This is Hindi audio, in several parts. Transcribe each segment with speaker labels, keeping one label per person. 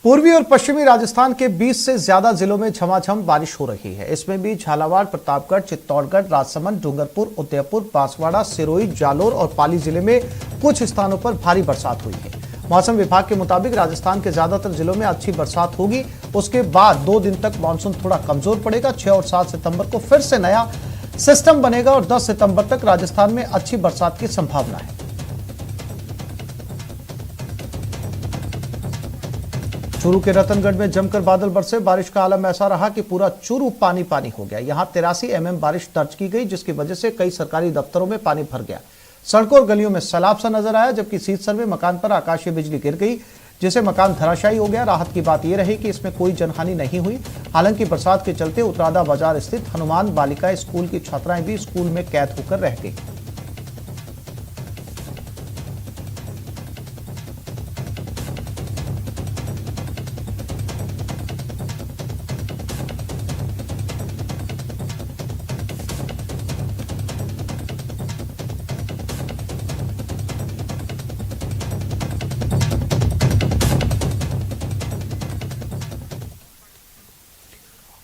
Speaker 1: पूर्वी और पश्चिमी राजस्थान के 20 से ज्यादा जिलों में झमाझम बारिश हो रही है। इसमें भी झालावाड़, प्रतापगढ़, चित्तौड़गढ़, राजसमंद, डूंगरपुर, उदयपुर, बांसवाड़ा, सिरोही, जालोर और पाली जिले में कुछ स्थानों पर भारी बरसात हुई है। मौसम विभाग के मुताबिक राजस्थान के ज्यादातर जिलों में अच्छी बरसात होगी। उसके बाद 2 दिन तक मानसून थोड़ा कमजोर पड़ेगा। 6 और 7 सितंबर को फिर से नया सिस्टम बनेगा और 10 सितंबर तक राजस्थान में अच्छी बरसात की संभावना है। चूरू के रतनगढ़ में जमकर बादल बरसे। बारिश का आलम ऐसा रहा कि पूरा चूरू पानी पानी हो गया। यहां 83 mm बारिश दर्ज की गई, जिसकी वजह से कई सरकारी दफ्तरों में पानी भर गया। सड़कों और गलियों में सैलाब सा नजर आया, जबकि सीतसर में मकान पर आकाशीय बिजली गिर गई, जिससे मकान धराशायी हो गया। राहत की बात यह रही कि इसमें कोई जनहानि नहीं हुई। हालांकि बरसात के चलते उतरादा बाजार स्थित हनुमान बालिका स्कूल की छात्राएं भी स्कूल में कैद होकर रह गई।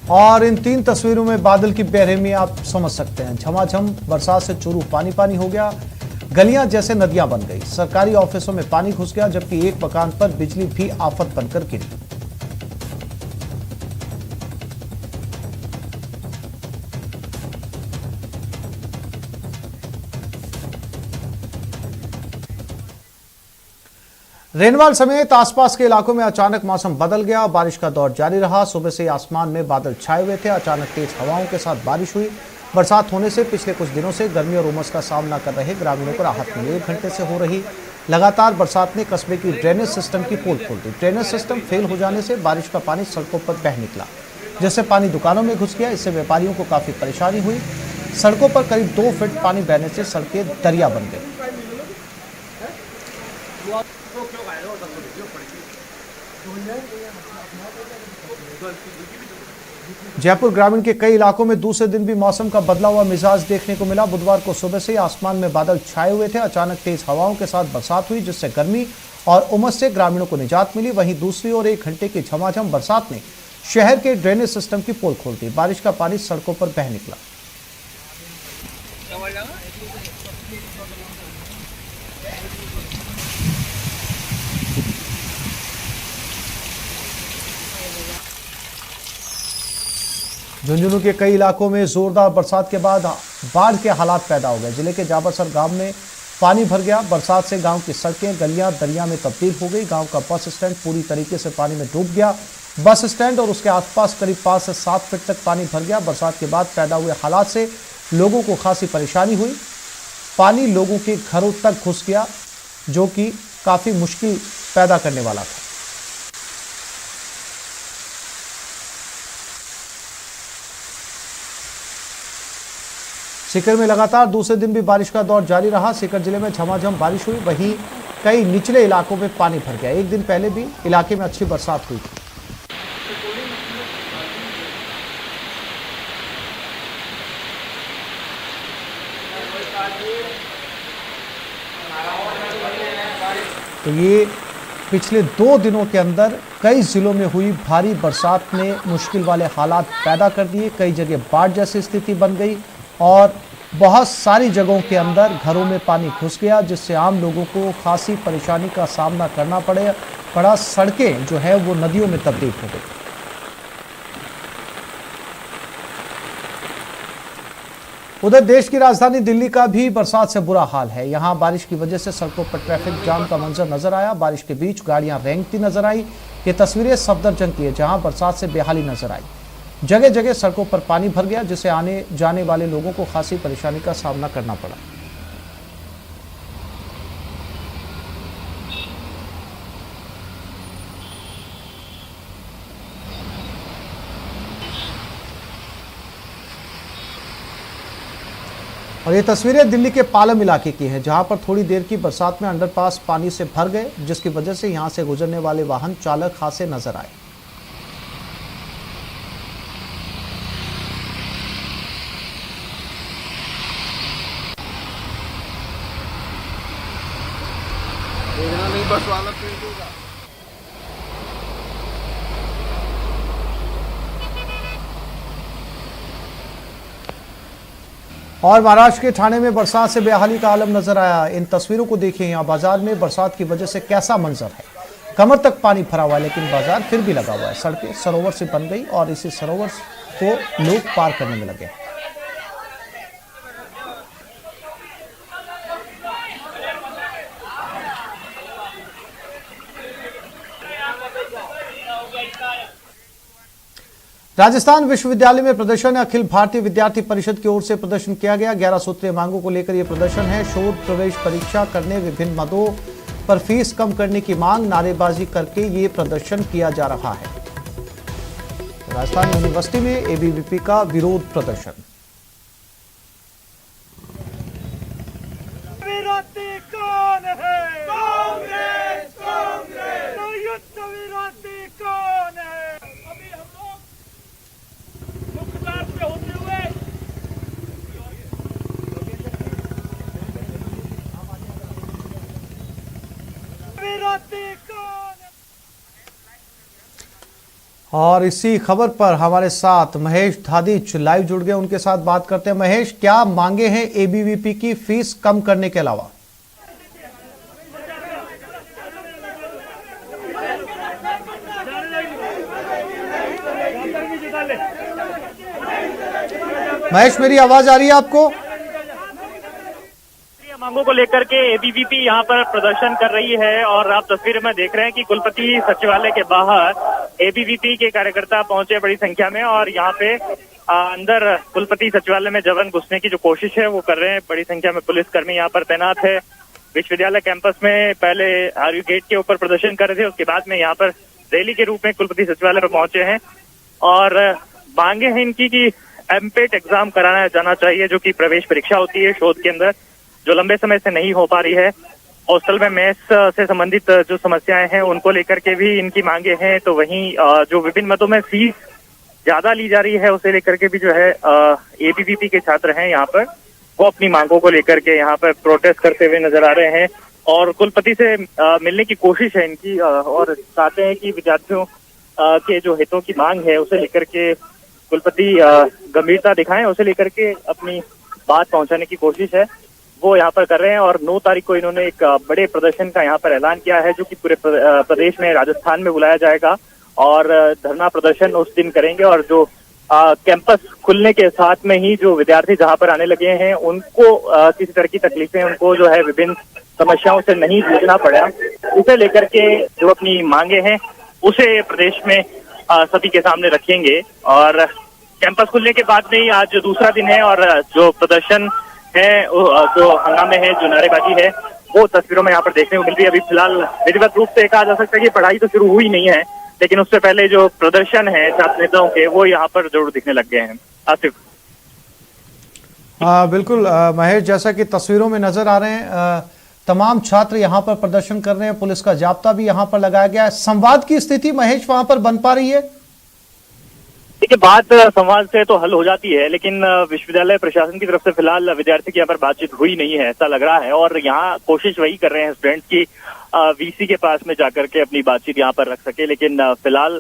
Speaker 1: और इन 3 तस्वीरों में बादल की बेरहमी आप समझ सकते हैं। झमाझम बरसात से चूरू पानी पानी हो गया, गलियां जैसे नदियां बन गई। सरकारी ऑफिसों में पानी घुस गया, जबकि एक मकान पर बिजली भी आफत बनकर गिरी। रेनवाल समेत आसपास के इलाकों में अचानक मौसम बदल गया। बारिश का दौर जारी रहा। सुबह से आसमान में बादल छाए हुए थे। अचानक तेज हवाओं के साथ बारिश हुई। बरसात होने से पिछले कुछ दिनों से गर्मी और उमस का सामना कर रहे ग्रामीणों को राहत मिली। 1 घंटे से हो रही लगातार बरसात ने कस्बे की ड्रेनेज सिस्टम की पोल खोल दी। ड्रेनेज सिस्टम फेल हो जाने से बारिश का पानी सड़कों पर बह निकला, जिससे पानी दुकानों में घुस गया। इससे व्यापारियों को काफी परेशानी हुई। सड़कों पर करीब 2 फीट पानी बहने से सड़कें दरिया बन गई। जयपुर ग्रामीण के कई इलाकों में दूसरे दिन भी मौसम का बदला हुआ मिजाज देखने को मिला। बुधवार को सुबह से ही आसमान में बादल छाए हुए थे। अचानक तेज हवाओं के साथ बरसात हुई, जिससे गर्मी और उमस से ग्रामीणों को निजात मिली। वहीं दूसरी ओर 1 घंटे की झमाझम बरसात ने शहर के ड्रेनेज सिस्टम की पोल खोल दी। बारिश का पानी सड़कों पर बह निकला। झुंझुनू के कई इलाकों में जोरदार बरसात के बाद बाढ़ के हालात पैदा हो गए। जिले के जाबरसर गांव में पानी भर गया। बरसात से गांव की सड़कें, गलियां दरिया में तब्दील हो गई। गांव का बस स्टैंड पूरी तरीके से पानी में डूब गया। बस स्टैंड और उसके आसपास करीब 5 से 7 फीट तक पानी भर गया। बरसात के बाद पैदा हुए हालात से लोगों को खासी परेशानी हुई। पानी लोगों के घरों तक घुस गया, जो कि काफी मुश्किल पैदा करने वाला था। सीकर में लगातार दूसरे दिन भी बारिश का दौर जारी रहा। सीकर जिले में झमाझम बारिश हुई, वहीं कई निचले इलाकों में पानी भर गया। 1 दिन पहले भी इलाके में अच्छी बरसात हुई थी। तो ये पिछले 2 दिनों के अंदर कई जिलों में हुई भारी बरसात ने मुश्किल वाले हालात पैदा कर दिए। कई जगह बाढ़ जैसी स्थिति बन गई और बहुत सारी जगहों के अंदर घरों में पानी घुस गया, जिससे आम लोगों को खासी परेशानी का सामना करना पड़ा। सड़कें जो है वो नदियों में तब्दील हो गई। उधर देश की राजधानी दिल्ली का भी बरसात से बुरा हाल है। यहां बारिश की वजह से सड़कों पर ट्रैफिक जाम का मंजर नजर आया। बारिश के बीच गाड़ियां रेंगती नजर आई। ये तस्वीरें सफदरजंग की है, जहां बरसात से बेहाली नजर आई। जगह जगह सड़कों पर पानी भर गया, जिससे आने जाने वाले लोगों को खासी परेशानी का सामना करना पड़ा। और ये तस्वीरें दिल्ली के पालम इलाके की हैं, जहां पर थोड़ी देर की बरसात में अंडरपास पानी से भर गए, जिसकी वजह से यहां से गुजरने वाले वाहन चालक खासे नजर आए।
Speaker 2: बस वाला
Speaker 1: और महाराष्ट्र के ठाणे में बरसात से बेहाली का आलम नजर आया। इन तस्वीरों को देखिए, यहाँ बाजार में बरसात की वजह से कैसा मंजर है। कमर तक पानी भरा हुआ है, लेकिन बाजार फिर भी लगा हुआ है। सड़कें सरोवर से बन गई और इसी सरोवर को लोग पार करने में लगे। राजस्थान विश्वविद्यालय में प्रदर्शन। अखिल भारतीय विद्यार्थी परिषद की ओर से प्रदर्शन किया गया। 11 सूत्रीय मांगों को लेकर यह प्रदर्शन है। शोध प्रवेश परीक्षा करने, विभिन्न मदों पर फीस कम करने की मांग, नारेबाजी करके ये प्रदर्शन किया जा रहा है। राजस्थान यूनिवर्सिटी में एबीवीपी का विरोध प्रदर्शन।
Speaker 2: विरोधी कौन है? कांग्रेस, कांग्रेस। तो युद्ध विरोधी कौन है? अभी हम लोग मुख्य द्वार से होते हुए विरोधी कौन है?
Speaker 1: और इसी खबर पर हमारे साथ महेश धादीच लाइव जुड़ गए, उनके साथ बात करते हैं। महेश, क्या मांगे हैं एबीवीपी की फीस कम करने के अलावा? महेश, मेरी आवाज आ रही है आपको?
Speaker 3: मांगों को लेकर के एबीवीपी यहाँ पर प्रदर्शन कर रही है और आप तस्वीर में देख रहे हैं कि कुलपति सचिवालय के बाहर एबीवीपी के कार्यकर्ता पहुंचे बड़ी संख्या में और यहाँ पे अंदर कुलपति सचिवालय में जबरन घुसने की जो कोशिश है वो कर रहे हैं। बड़ी संख्या में पुलिसकर्मी यहाँ पर तैनात है। विश्वविद्यालय कैंपस में पहले आरयू गेट के ऊपर प्रदर्शन कर रहे थे, उसके बाद में यहाँ पर रैली के रूप में कुलपति सचिवालय पर पहुंचे हैं और मांगे हैं इनकी कि एमपेट एग्जाम कराया जाना चाहिए, जो कि प्रवेश परीक्षा होती है शोध के अंदर, जो लंबे समय से नहीं हो पा रही है। हॉस्टल में मेस से संबंधित जो समस्याएं हैं उनको लेकर के भी इनकी मांगे हैं। तो वहीं जो विभिन्न मदों में फीस ज्यादा ली जा रही है उसे लेकर के भी जो है एबीवीपी के छात्र हैं यहाँ पर, वो अपनी मांगों को लेकर के यहाँ पर प्रोटेस्ट करते हुए नजर आ रहे हैं और कुलपति से मिलने की कोशिश है इनकी और चाहते हैं कि विद्यार्थियों के जो हितों की मांग है उसे लेकर के कुलपति गंभीरता दिखाएं, उसे लेकर के अपनी बात पहुंचाने की कोशिश है वो यहाँ पर कर रहे हैं। और 9 तारीख को इन्होंने एक बड़े प्रदर्शन का यहाँ पर ऐलान किया है, जो कि पूरे प्रदेश में राजस्थान में बुलाया जाएगा और धरना प्रदर्शन उस दिन करेंगे। और जो कैंपस खुलने के साथ में ही जो विद्यार्थी जहाँ पर आने लगे हैं उनको किसी तरह की तकलीफें, उनको जो है विभिन्न समस्याओं से नहीं जूझना पड़ा, उसे लेकर के जो अपनी मांगे हैं उसे प्रदेश में सभी के सामने रखेंगे। और कैंपस खुलने के बाद में ही आज दूसरा दिन है और जो प्रदर्शन है, जो हंगामे है, जो नारेबाजी है, वो तस्वीरों में यहाँ पर देखने को मिल रही है। अभी फिलहाल विधिवत रूप से कहा जा सकता है कि पढ़ाई तो शुरू हुई नहीं है, लेकिन उससे पहले जो प्रदर्शन है छात्र नेताओं के वो यहाँ पर जरूर दिखने लग गए हैं। आसिफ।
Speaker 1: बिल्कुल महेश, जैसा कि तस्वीरों में नजर आ रहे हैं तमाम छात्र यहाँ पर प्रदर्शन कर रहे हैं, पुलिस का जाब्ता भी यहाँ पर लगाया गया है। संवाद की स्थिति महेश वहां पर बन पा रही है?
Speaker 3: देखिए, बात संवाद से तो हल हो जाती है, लेकिन विश्वविद्यालय प्रशासन की तरफ से फिलहाल विद्यार्थी की यहाँ पर बातचीत हुई नहीं है, ऐसा लग रहा है। और यहाँ कोशिश वही कर रहे हैं स्टूडेंट्स की वीसी के पास में जाकर के अपनी बातचीत यहाँ पर रख सके, लेकिन फिलहाल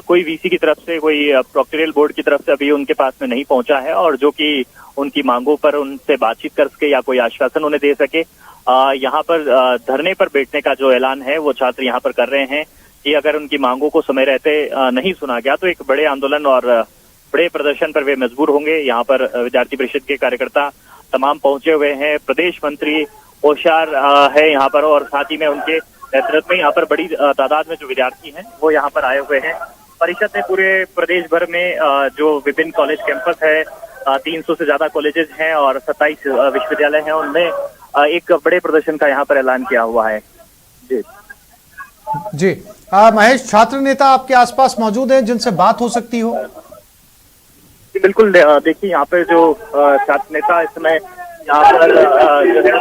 Speaker 3: कोई वीसी की तरफ से, कोई प्रोक्टोरियल बोर्ड की तरफ से अभी उनके पास में नहीं पहुंचा है और जो कि उनकी मांगों पर उनसे बातचीत कर सके या कोई आश्वासन उन्हें दे सके। यहाँ पर धरने पर बैठने का जो ऐलान है वो छात्र यहाँ पर कर रहे हैं कि अगर उनकी मांगों को समय रहते नहीं सुना गया तो एक बड़े आंदोलन और बड़े प्रदर्शन पर वे मजबूर होंगे। यहाँ पर विद्यार्थी परिषद के कार्यकर्ता तमाम पहुंचे हुए हैं, प्रदेश मंत्री होशियार है यहाँ पर और साथ ही में उनके नेतृत्व में यहाँ पर बड़ी तादाद में जो विद्यार्थी हैं वो यहाँ पर आए हुए हैं। परिषद ने पूरे प्रदेश भर में जो विभिन्न कॉलेज कैंपस है, 300 से ज्यादा कॉलेजेस हैं और 27 विश्वविद्यालय हैं, उनमें एक बड़े प्रदर्शन का यहाँ पर ऐलान किया हुआ है।
Speaker 1: जी महेश, छात्र नेता आपके आसपास मौजूद हैं जिनसे बात हो सकती हो?
Speaker 3: बिल्कुल, देखिए यहाँ पे जो छात्र नेता इस समय यहाँ पर जो है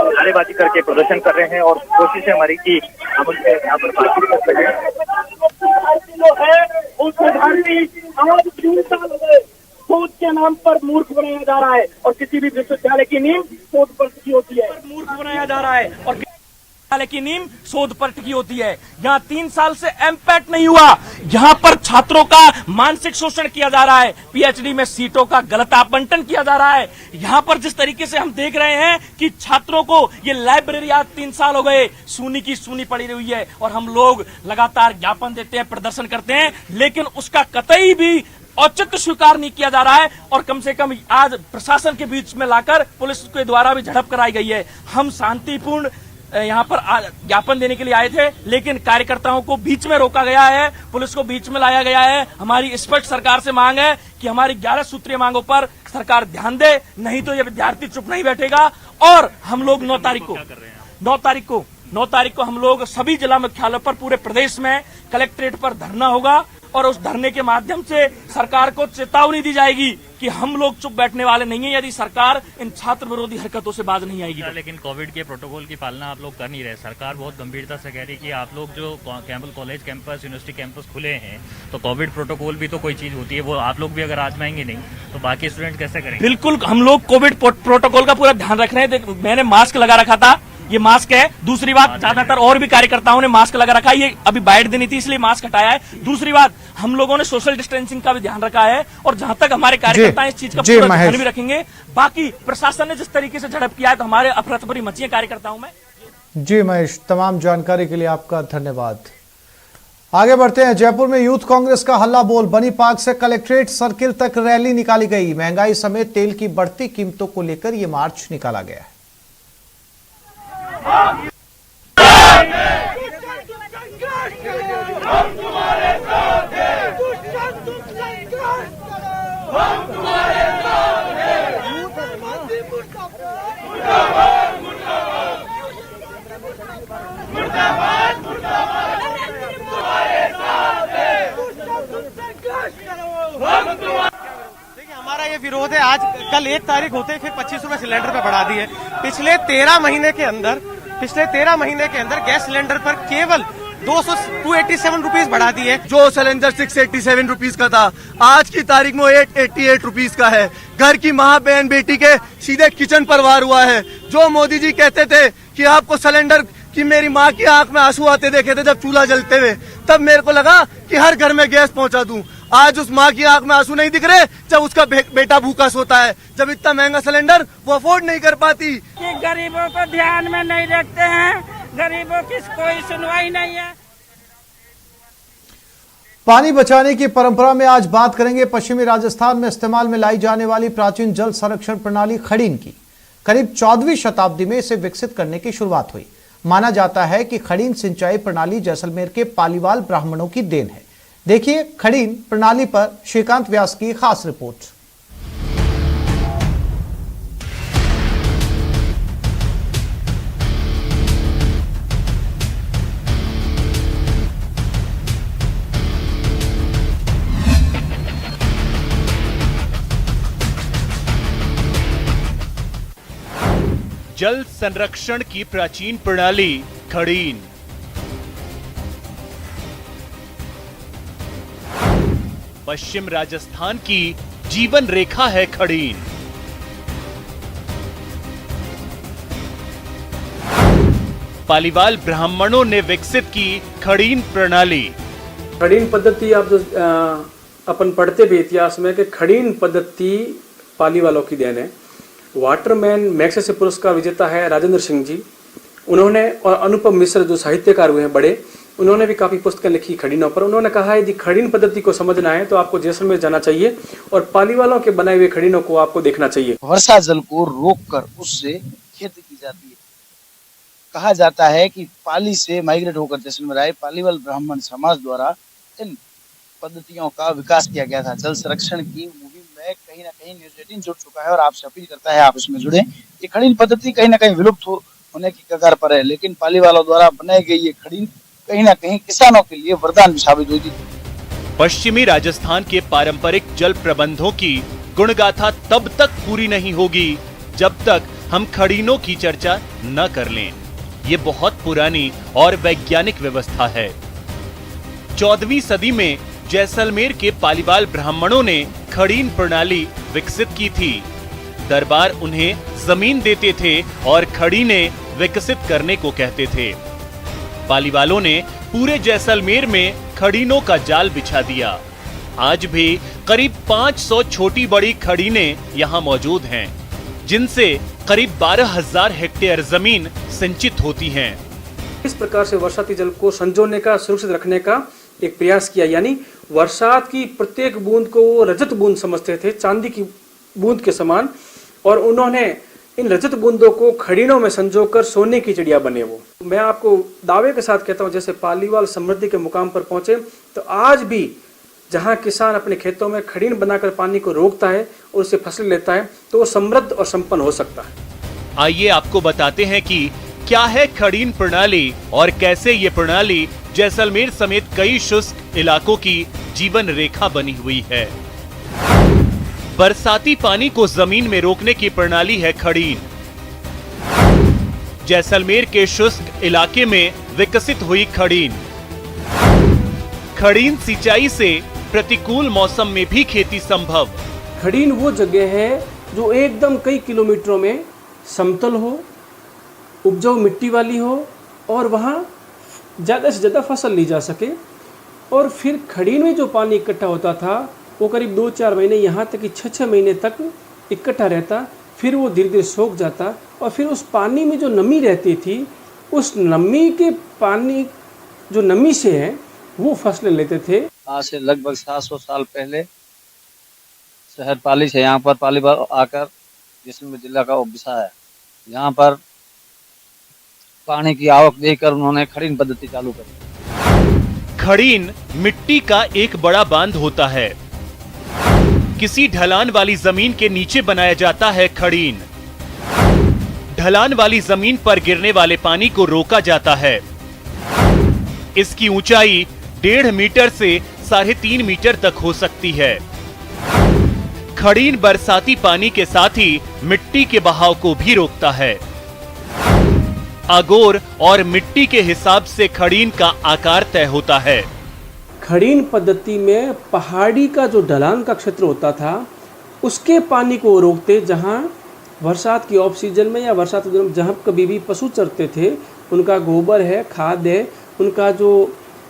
Speaker 3: नारेबाजी करके प्रदर्शन कर रहे हैं और कोशिश है हमारी कि हम उनसे यहाँ पर बातचीत कर सकें।
Speaker 2: शोध के नाम पर मूर्ख बनाया जा रहा है और किसी भी विश्वविद्यालय की नींव शोध पर होती है, मूर्ख बनाया जा रहा है। और
Speaker 4: की नींव शोध पर टिकी होती है। यहाँ 3 साल से एमपैट नहीं हुआ। यहाँ पर छात्रों का मानसिक शोषण किया जा रहा है। पीएचडी में सीटों का गलत आवंटन किया जा रहा है। यहाँ पर जिस तरीके से हम देख रहे हैं कि छात्रों को ये लाइब्रेरी आज 3 साल हो गए सूनी की सूनी पड़ी हुई है और हम लोग लगातार ज्ञापन देते हैं, प्रदर्शन करते हैं, लेकिन उसका कतई भी औचित्य स्वीकार नहीं किया जा रहा है। और कम से कम आज प्रशासन के बीच में लाकर पुलिस के द्वारा भी झड़प कराई गई है। हम शांतिपूर्ण यहाँ पर ज्ञापन देने के लिए आए थे, लेकिन कार्यकर्ताओं को बीच में रोका गया है, पुलिस को बीच में लाया गया है। हमारी स्पष्ट सरकार से मांग है कि हमारी 11 सूत्रीय मांगों पर सरकार ध्यान दे, नहीं तो ये विद्यार्थी चुप नहीं बैठेगा। और हम लोग 9 तारीख को हम लोग सभी जिला मुख्यालयों पर पूरे प्रदेश में कलेक्ट्रेट पर धरना होगा और उस धरने के माध्यम से सरकार को चेतावनी दी जाएगी कि हम लोग चुप बैठने वाले नहीं है यदि सरकार इन छात्र विरोधी हरकतों से बाज नहीं आएगी।
Speaker 5: लेकिन कोविड के प्रोटोकॉल की पालना आप लोग कर नहीं रहे। सरकार बहुत गंभीरता से कह रही है कि आप लोग जो कॉलेज कैंपस, यूनिवर्सिटी कैंपस खुले हैं तो कोविड प्रोटोकॉल भी तो कोई चीज होती है, वो आप लोग भी अगर आजमाएंगे नहीं तो बाकी स्टूडेंट कैसे करेंगे?
Speaker 4: बिल्कुल, हम लोग कोविड प्रोटोकॉल का पूरा ध्यान रख रहे हैं। मैंने मास्क लगा रखा था, ये मास्क है। दूसरी बात, ज्यादातर और भी कार्यकर्ताओं ने मास्क लगा रखा है, ये अभी बाइट देनी थी इसलिए मास्क हटाया है। दूसरी बात, हम लोगों ने सोशल डिस्टेंसिंग का भी ध्यान रखा है और जहां तक हमारे कार्यकर्ता इस चीज का पूरा ध्यान भी रखेंगे। बाकी प्रशासन ने जिस तरीके से झड़प किया है तो हमारे अफरा तफरी मची है कार्यकर्ताओं में।
Speaker 1: जी महेश, तमाम जानकारी के लिए आपका धन्यवाद। आगे बढ़ते हैं। जयपुर में यूथ कांग्रेस का हल्ला बोल, बनी पार्क से कलेक्ट्रेट सर्किल तक रैली निकाली गई। महंगाई समेत तेल की बढ़ती कीमतों को लेकर यह मार्च निकाला गया है।
Speaker 6: हमारा ये विरोध है। आज कल 1 तारीख होते फिर 25 रुपए सिलेंडर पे बढ़ा दिए। पिछले 13 महीने के अंदर गैस सिलेंडर पर केवल 287 रुपीज बढ़ा दिए।
Speaker 7: जो सिलेंडर 687 रुपीज का था आज की तारीख में 888 रुपीज का है। घर की माँ बहन बेटी के सीधे किचन पर वार हुआ है। जो मोदी जी कहते थे कि आपको सिलेंडर की, मेरी माँ की आंख में आंसू आते देखे थे जब चूल्हा जलते हुए, तब मेरे को लगा कि हर घर में गैस पहुंचा दूं। आज उस माँ की आंख में आंसू नहीं दिख रहे जब उसका बेटा भूखा सोता है, जब इतना महंगा सिलेंडर वो अफोर्ड नहीं कर पाती।
Speaker 8: कि गरीबों को ध्यान में नहीं रखते हैं, गरीबों की कोई सुनवाई नहीं है।
Speaker 1: पानी बचाने की परंपरा में आज बात करेंगे पश्चिमी राजस्थान में इस्तेमाल में लाई जाने वाली प्राचीन जल संरक्षण प्रणाली खड़ीन की। करीब 14वीं शताब्दी में इसे विकसित करने की शुरुआत हुई। माना जाता है कि खड़ीन सिंचाई प्रणाली जैसलमेर के पालीवाल ब्राह्मणों की देन है। देखिए खड़ीन प्रणाली पर श्रीकांत व्यास की खास रिपोर्ट।
Speaker 9: जल संरक्षण की प्राचीन प्रणाली खड़ीन। पश्चिम राजस्थान की जीवन रेखा है खड़ीन। पालीवाल ब्राह्मणों ने विकसित की खड़ीन प्रणाली।
Speaker 10: खड़ीन पद्धति आप जो अपन पढ़ते भी इतिहास में कि खड़ीन पद्धति पालीवालों की देन है। वाटरमैन मैग्सेसे पुरस्कार विजेता है राजेंद्र सिंह जी, उन्होंने, और अनुपम मिश्र जो साहित्यकार हुए हैं बड़े, उन्होंने भी काफी पुस्तकें लिखी खड़ीनों पर। उन्होंने कहा है कि खड़ीन पद्धति को समझना है तो आपको जैसलमेर जाना चाहिए और पालीवालों के बनाए हुए खड़ीनों को आपको देखना चाहिए।
Speaker 11: वर्षा जल को रोककर उससे खेती की जाती है। कहा जाता है कि पाली से माइग्रेट होकर जैसलमेर आए पालीवाल ब्राह्मण समाज द्वारा इन पद्धतियों का विकास किया गया था। जल संरक्षण की मुहिम में कहीं ना कहीं न्यूज़ 18 जुड़ चुका है और आपसे अपील करता है आप इसमें जुड़े। ये खड़ीन पद्धति कहीं ना कहीं विलुप्त होने की कगार पर है, लेकिन पालीवालों द्वारा बनाई गई ये खड़ीन कहीं ना कहीं किसानों के लिए वरदान भी साबित होगी।
Speaker 9: पश्चिमी राजस्थान के पारंपरिक जल प्रबंधों की गुणगाथा तब तक पूरी नहीं होगी जब तक हम खड़ीनों की चर्चा न कर लें। ये बहुत पुरानी और वैज्ञानिक व्यवस्था है। 14वीं सदी में जैसलमेर के पालीवाल ब्राह्मणों ने खड़ीन प्रणाली विकसित की थी। दरबार उन्हें जमीन देते थे और खड़ीनें विकसित करने को कहते थे। पाली वालों ने पूरे जैसलमेर में खड़ीनों का जाल बिछा दिया। आज भी करीब 500 छोटी बड़ी खड़ीनें यहाँ मौजूद हैं, जिनसे करीब 12,000 हेक्टेयर जमीन सिंचित होती हैं।
Speaker 10: इस प्रकार से वर्षाती जल को संजोने का, सुरक्षित रखने का एक प्रयास किया, यानी वर्षात की प्रत्येक बूंद को वो रजत बूंद समझते थे, चांदी की बूंद के समान, और उन्होंने इन रजत बूंदों को खड़ीनों में संजोकर सोने की चिड़िया बने। वो मैं आपको दावे के साथ कहता हूँ, जैसे पालीवाल समृद्धि के मुकाम पर पहुंचे तो आज भी जहां किसान अपने खेतों में खड़ीन बनाकर पानी को रोकता है और उससे फसल लेता है तो वो समृद्ध और संपन्न हो सकता है।
Speaker 9: आइए आपको बताते हैं कि क्या है खड़ीन प्रणाली और कैसे ये प्रणाली जैसलमेर समेत कई शुष्क इलाकों की जीवन रेखा बनी हुई है। बरसाती पानी को जमीन में रोकने की प्रणाली है खड़ीन। जैसलमेर के शुष्क इलाके में विकसित हुई खड़ीन। खड़ीन सिंचाई से प्रतिकूल मौसम में भी खेती संभव।
Speaker 10: खड़ीन वो जगह है जो एकदम कई किलोमीटरों में समतल हो, उपजाऊ मिट्टी वाली हो और वहाँ ज़्यादा से ज़्यादा फसल ली जा सके। और फिर खड़ीन में जो पानी इकट्ठा होता था वो करीब 2-4 महीने, यहाँ तक कि 6-6 महीने तक इकट्ठा रहता, फिर वो धीरे धीरे सूख जाता और फिर उस पानी में जो नमी रहती थी, उस नमी के पानी जो नमी से है वो फसलें लेते थे।
Speaker 11: आज से लगभग 700 साल पहले शहर पाली से यहाँ पर पालीवाल आकर जैसलमेर जिला का बसा है। यहाँ पर पानी की आवक देखकर उन्होंने खड़ीन पद्धति चालू कर।
Speaker 9: खड़ीन मिट्टी का एक बड़ा बांध होता है। किसी ढलान वाली जमीन के नीचे बनाया जाता है खड़ीन। ढलान वाली जमीन पर गिरने वाले पानी को रोका जाता है। इसकी ऊंचाई 1.5 मीटर से 3.5 मीटर तक हो सकती है। खड़ीन बरसाती पानी के साथ ही मिट्टी के बहाव को भी रोकता है। अगोर और मिट्टी के हिसाब से खड़ीन का आकार तय होता है।
Speaker 10: खड़ीन पद्धति में पहाड़ी का जो ढलान का क्षेत्र होता था उसके पानी को रोकते, जहां बरसात की ऑफ सीजन में या बरसात में जहां कभी भी पशु चरते थे, उनका गोबर है, खाद है, उनका जो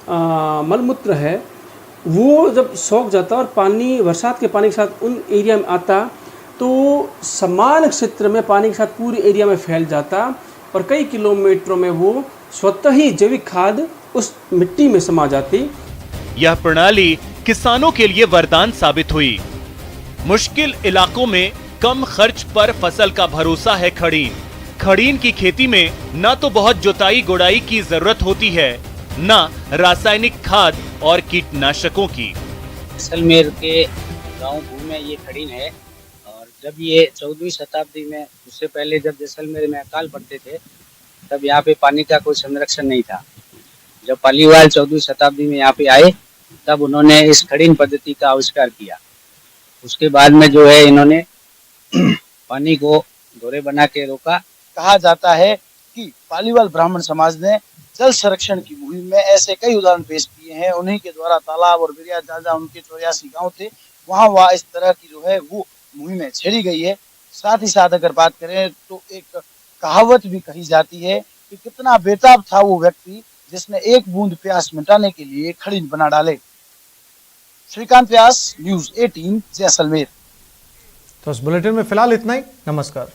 Speaker 10: मलमूत्र है, वो जब सूख जाता और पानी बरसात के पानी के साथ उन एरिया में आता तो समान क्षेत्र में पानी के साथ पूरी एरिया में फैल जाता और कई किलोमीटरों में वो स्वतः ही जैविक खाद उस मिट्टी में समा जाती।
Speaker 9: यह प्रणाली किसानों के लिए वरदान साबित हुई। मुश्किल इलाकों में कम खर्च पर फसल का भरोसा है खड़ीन। खड़ीन की खेती में न तो बहुत जुताई गुड़ाई की जरूरत होती है, न रासायनिक खाद और कीटनाशकों की।
Speaker 11: जैसलमेर के गांव भूमि में ये खड़ीन है और जब ये 14वीं शताब्दी में, उससे पहले जब जैसलमेर में अकाल पड़ते थे तब यहाँ पे पानी का कोई संरक्षण नहीं था। जब पालीवाल 14वीं शताब्दी में यहाँ पे आए तब उन्होंने इस खड़ीन पद्धति का आविष्कार किया। उसके बाद में जो है इन्होंने पानी को गोरे बना के रोका।
Speaker 12: कहा जाता है कि पालीवाल ब्राह्मण समाज ने जल संरक्षण की मुहिम में ऐसे कई उदाहरण पेश किए हैं। उन्हीं के द्वारा तालाब और बिरिया जाजा, उनके 84 गांव थे, वहाँ इस तरह की जो है वो मुहिमें छेड़ी गई है। साथ ही साथ अगर बात करें तो एक कहावत भी कही जाती है कि कितना बेताब था वो व्यक्ति जिसने एक बूंद प्यास मिटाने के लिए खड़ीन बना डाले। श्रीकांत व्यास, न्यूज़ 18, जैसलमेर।
Speaker 1: तो इस बुलेटिन में फिलहाल इतना ही। नमस्कार।